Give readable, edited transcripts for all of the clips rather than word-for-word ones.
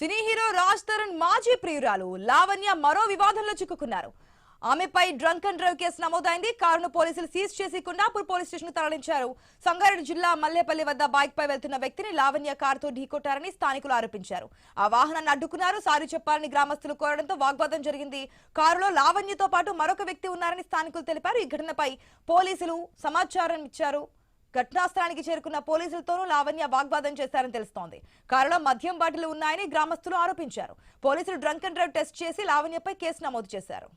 Cine hero Raj Tarun మాజీ ప్రియురాలు లావణ్య మరో వివాదంలో చిక్కుకున్నారు. ఆమెపై డ్రంక్ అండ్ డ్రైవ్ కేసు నమోదైంది. కారును పోలీసులు సీజ్ చేసి కొండాపూర్ పోలీస్ స్టేషన్ కు తరలించారు. సంగారెడ్డి జిల్లా మల్లేపల్లి వద్ద బైక్ పై వెళ్తున్న వ్యక్తిని లావణ్య కారుతో ఢీకొట్టారని స్థానికులు ఆరోపించారు. ఆ వాహనాన్ని అడ్డుకున్నారు. సారీ చెప్పాలని గ్రామస్తులు కోరడంతో వాగ్వాదం జరిగింది. కారులో లావణ్యతో పాటు మరొక వ్యక్తి ఉన్నారని స్థానికులు తెలిపారు. ఈ ఘటనపై పోలీసులు సమాచారం ఇచ్చారు. ఘటనా స్థలానికి చేరుకున్న పోలీసులతోనూ లావణ్య వాగ్వాదం చేశారని తెలుస్తోంది. కారులో మద్యం బాటిల్ ఉన్నాయని గ్రామస్తులు ఆరోపించారు. పోలీసులు డ్రంక్ అండ్ డ్రైవ్ టెస్ట్ చేసి లావణ్యపై కేసు నమోదు చేశారు.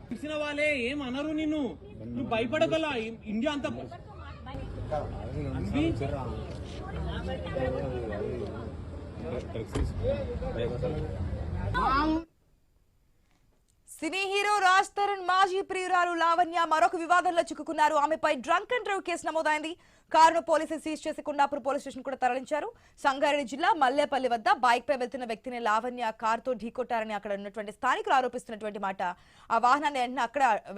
తెలిసిన వాళ్ళే ఏం అనరు నిన్ను, నువ్వు భయపడగల ఇండియా అంతా. సినీ హీరో రాజ్ తరుణ్ మాజీ ప్రియురాలు లావణ్య మరొక వివాదంలో చిక్కుకున్నారు. ఆమెపై డ్రంక్ అండ్ డ్రైవ్ కేసు నమోదైంది. కారును పోలీసులు సీజ్ చేసి కొండాపూర్ పోలీస్ స్టేషన్ కూడా తరలించారు. సంగారెడ్డి జిల్లా మల్లేపల్లి వద్ద బైక్ పై వెళ్తున్న వ్యక్తిని లావణ్య కారుతో ఢీకొట్టారని అక్కడ ఉన్నటువంటి స్థానికులు ఆరోపిస్తున్నటువంటి మాట. ఆ వాహనాన్ని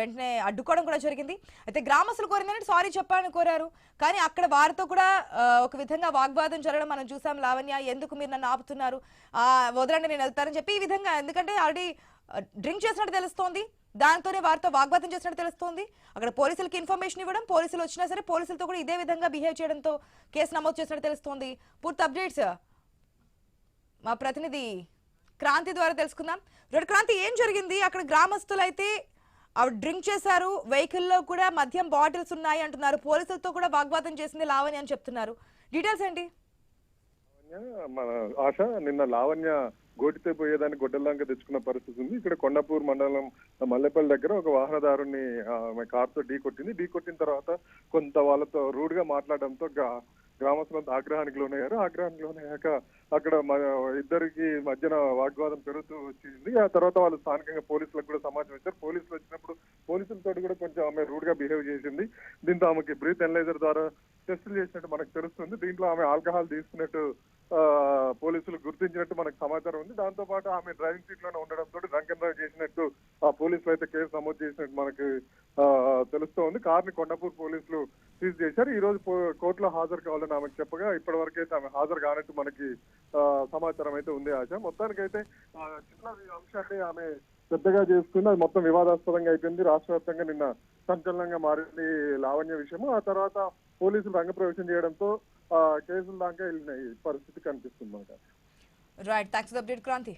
వెంటనే అడ్డుకోవడం కూడా జరిగింది. అయితే గ్రామస్తులు కోరిందని సారీ చెప్పాలని కోరారు. కానీ అక్కడ వారితో కూడా ఒక విధంగా వాగ్వాదం జరగడం మనం చూసాం. లావణ్య, ఎందుకు మీరు నన్ను ఆపుతున్నారు, వదలండి నేను వెళ్తానని చెప్పి ఈ విధంగా, ఎందుకంటే ఆల్రెడీ డ్రింక్ చేసినట్టు తెలుస్తోంది. దాంతోనే వారితో వాగ్వాదం చేసినట్టు తెలుస్తోంది. అక్కడ పోలీసులకి ఇన్ఫర్మేషన్ ఇవ్వడం, పోలీసులు వచ్చినా సరే పోలీసులతో కూడా ఇదే విధంగా బిహేవ్ చేయడంతో కేసు నమోదు చేసినట్టు తెలుస్తోంది. పూర్తి అప్డేట్స్ మా ప్రతినిధి క్రాంతి ద్వారా తెలుసుకుందాం. క్రాంతి, ఏం జరిగింది అక్కడ? గ్రామస్తులు అయితే డ్రింక్ చేశారు, వెహికల్లో కూడా మద్యం బాటిల్స్ ఉన్నాయి అంటున్నారు. పోలీసులతో కూడా వాగ్వాదం చేసింది లావణ్య అని చెప్తున్నారు. డీటెయిల్స్ ఏంటి? మన ఆశ నిన్న లావణ్య గోటితో పోయేదాన్ని గొడ్డల్లాంక తెచ్చుకున్న పరిస్థితి ఉంది. ఇక్కడ కొండాపూర్ మండలం మల్లెపల్లి దగ్గర ఒక వాహనదారుని కారుతో ఢీకొట్టిన తర్వాత కొంత వాళ్ళతో రూడ్ గా మాట్లాడడంతో గ్రామస్తులంతా ఆగ్రహానికి లోనయ్యారు. ఆగ్రహానికి లోనయ్యాక అక్కడ ఇద్దరికి మధ్యన వాగ్వాదం పెరుగుతూ వచ్చింది. ఆ తర్వాత వాళ్ళు స్థానికంగా పోలీసులకు కూడా సమాచారం ఇచ్చారు. పోలీసులు వచ్చినప్పుడు పోలీసులతో కూడా కొంచెం ఆమె రూడ్ గా బిహేవ్ చేసింది. దీంతో ఆమెకి బ్రీత్ ఎనలైజర్ ద్వారా టెస్టులు చేసినట్టు మనకు తెలుస్తుంది. దీంట్లో ఆమె ఆల్కహాల్ తీసుకున్నట్టు పోలీసులు గుర్తించినట్టు మనకు సమాచారం ఉంది. దాంతో పాటు ఆమె డ్రైవింగ్ సీట్ లోనే ఉండడంతో డ్రంక్ అండ్ డ్రైవ్ చేసినట్టు ఆ పోలీసులు అయితే కేసు నమోదు చేసినట్టు మనకి తెలుస్తోంది. కార్ని కొండాపూర్ పోలీసులు సీజ్ చేశారు. ఈ రోజు కోర్టులో హాజరు కావాలని ఆమెకు చెప్పగా ఇప్పటి వరకు అయితే ఆమె హాజరు కానట్టు మనకి సమాచారం అయితే ఉంది. ఆశ మొత్తానికైతే చిన్న అంశాన్ని ఆమె పెద్దగా చేసుకుని అది మొత్తం వివాదాస్పదంగా అయిపోయింది. రాష్ట్ర వ్యాప్తంగా నిన్న సంచలనంగా మారింది లావణ్య విషయము. ఆ తర్వాత పోలీసులు రంగప్రవేశం చేయడంతో కేసుల దాకా వెళ్ళిన పరిస్థితి కనిపిస్తుంది మనకు. Right, thanks for the update Kranti.